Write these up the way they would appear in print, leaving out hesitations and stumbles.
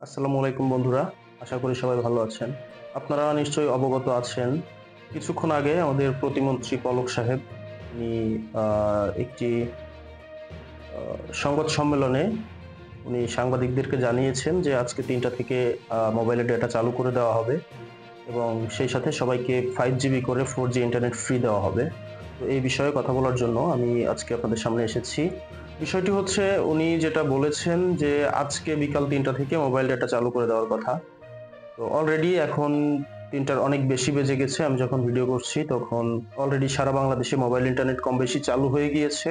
আসসালামু আলাইকুম বন্ধুরা, আশা করি সবাই ভালো আছেন। আপনারা নিশ্চয়ই অবগত আছেন, কিছুক্ষণ আগে আমাদের প্রতিমন্ত্রী পলক সাহেব উনি একটি সংবাদ সম্মেলনে উনি সাংবাদিকদেরকে জানিয়েছেন যে আজকে ৩টা থেকে মোবাইলের ডেটা চালু করে দেওয়া হবে এবং সেই সাথে সবাইকে 5 জিবি করে 4G ইন্টারনেট ফ্রি দেওয়া হবে। তো এই বিষয়ে কথা বলার জন্য আমি আজকে আপনাদের সামনে এসেছি। বিষয়টি হচ্ছে উনি যেটা বলেছেন যে আজকে বিকাল ৩টা থেকে মোবাইল ডেটা চালু করে দেওয়ার কথা। তো অলরেডি এখন ৩টার অনেক বেশি বেজে গেছে। আমি যখন ভিডিও করছি তখন অলরেডি সারা বাংলাদেশে মোবাইল ইন্টারনেট কম বেশি চালু হয়ে গিয়েছে।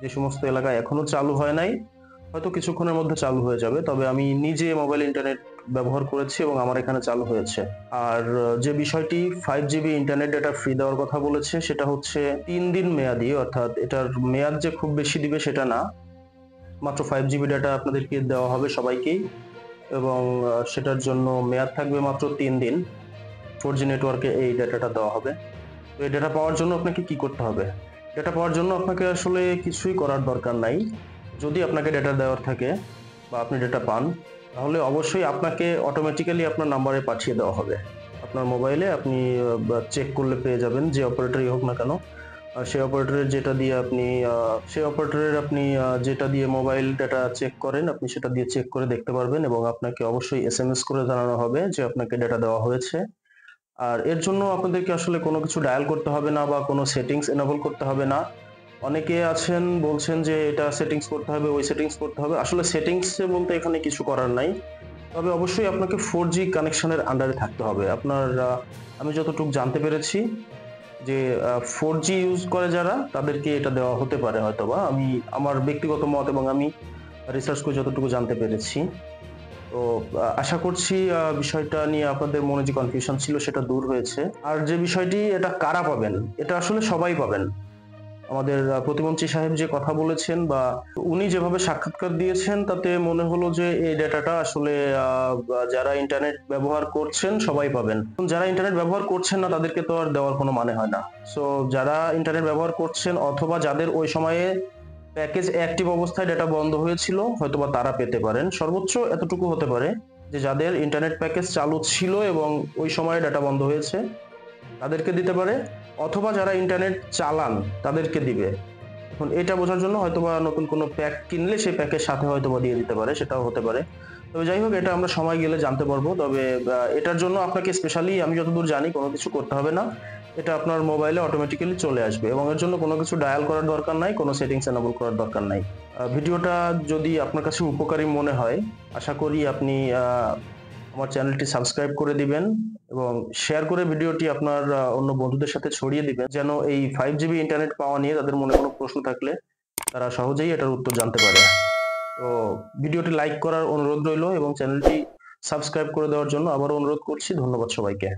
যে সমস্ত এলাকায় এখনো চালু হয় নাই, হয়তো কিছুক্ষণের মধ্যে চালু হয়ে যাবে। তবে আমি নিজে মোবাইল ইন্টারনেট ব্যবহার করেছি এবং আমার এখানে চালু হয়েছে। আর যে বিষয়টি 5 জিবি ইন্টারনেট ডেটা ফ্রি দেওয়ার কথা বলেছে সেটা হচ্ছে ৩ দিন মেয়াদি, অর্থাৎ এটার মেয়াদ যে খুব বেশি দিবে সেটা না। মাত্র 5 জিবি ডেটা আপনাদেরকে দেওয়া হবে সবাইকেই এবং সেটার জন্য মেয়াদ থাকবে মাত্র ৩ দিন। 4G নেটওয়ার্কে এই ডেটাটা দেওয়া হবে। তো এই ডেটা পাওয়ার জন্য আপনাকে কি করতে হবে? ডেটা পাওয়ার জন্য আপনাকে আসলে কিছুই করার দরকার নাই। যদি আপনাকে ডেটা দেওয়ার থাকে বা আপনি ডেটা পান, তাহলে অবশ্যই আপনাকে অটোমেটিক্যালি আপনার নাম্বারে পাঠিয়ে দেওয়া হবে। আপনার মোবাইলে আপনি চেক করলে পেয়ে যাবেন, যে অপারেটরই হোক না কেন। সেই অপারেটরের যেটা দিয়ে আপনি যেটা দিয়ে মোবাইল ডেটা চেক করেন, আপনি সেটা দিয়ে চেক করে দেখতে পারবেন এবং আপনাকে অবশ্যই এসএমএস করে জানানো হবে যে আপনাকে ডেটা দেওয়া হয়েছে। আর এর জন্য আপনাদেরকে আসলে কোনো কিছু ডায়াল করতে হবে না বা কোনো সেটিংস এনেবল করতে হবে না। অনেকে আছেন বলছেন যে এটা সেটিংস করতে হবে, ওই সেটিংস করতে হবে। আসলে সেটিংস বলতে এখানে কিছু করার নাই। তবে অবশ্যই আপনাকে 4G কানেকশনের আন্ডারে থাকতে হবে। আমি যতটুকু জানতে পেরেছি যে 4G ইউজ করে যারা তাদেরকে এটা দেওয়া হতে পারে হয়তোবা। আমি আমার ব্যক্তিগত মত এবং আমি রিসার্চ করে যতটুকু জানতে পেরেছি। তো আশা করছি বিষয়টা নিয়ে আপনাদের মনে যে কনফিউশন ছিল সেটা দূর হয়েছে। আর যে বিষয়টি, এটা কারা পাবেন? এটা আসলে সবাই পাবেন। আমাদের প্রতিমন্ত্রী সাহেব যে কথা বলেছেন বা উনি যেভাবে সাক্ষাৎকার দিয়েছেন তাতে মনে হলো যে এই ডেটাটা আসলে যারা ইন্টারনেট ব্যবহার করছেন সবাই পাবেন। যারা ইন্টারনেট ব্যবহার করছেন না তাদেরকে তো আর দেওয়ার কোনো মানে হয় না। সো যারা ইন্টারনেট ব্যবহার করছেন অথবা যাদের ওই সময়ে প্যাকেজ অ্যাক্টিভ অবস্থায় ডেটা বন্ধ হয়েছিল হয়তোবা তারা পেতে পারেন। সর্বোচ্চ এতটুকু হতে পারে যে যাদের ইন্টারনেট প্যাকেজ চালু ছিল এবং ওই সময়ে ডেটা বন্ধ হয়েছে তাদেরকে দিতে পারে, অথবা যারা ইন্টারনেট চালান তাদেরকে দিবে। এখন এটা বোঝার জন্য হয়তোবা নতুন কোনো প্যাক কিনলে সেই প্যাকের সাথে হয়তোবা দিয়ে দিতে পারে, সেটাও হতে পারে। তবে যাই হোক, এটা আমরা সময় গেলে জানতে পারবো। তবে এটার জন্য আপনাকে স্পেশালি আমি যতদূর জানি কোনো কিছু করতে হবে না। এটা আপনার মোবাইলে অটোমেটিক্যালি চলে আসবে এবং এর জন্য কোনো কিছু ডায়াল করার দরকার নাই, কোনো সেটিংস এনেবল করার দরকার নাই। ভিডিওটা যদি আপনার কাছে উপকারী মনে হয়, আশা করি আপনি আমার চ্যানেলটি সাবস্ক্রাইব করে দিবেন এবং শেয়ার করে ভিডিওটি আপনার অন্য বন্ধুদের সাথে ছড়িয়ে দিবেন, যেন এই 5 জিবি ইন্টারনেট পাওয়া নিয়ে তাদের মনে কোনো প্রশ্ন থাকলে তারা সহজেই এটার উত্তর জানতে পারে। তো ভিডিওটি লাইক করার অনুরোধ রইল এবং চ্যানেলটি সাবস্ক্রাইব করে দেওয়ার জন্য আবারও অনুরোধ করছি। ধন্যবাদ সবাইকে।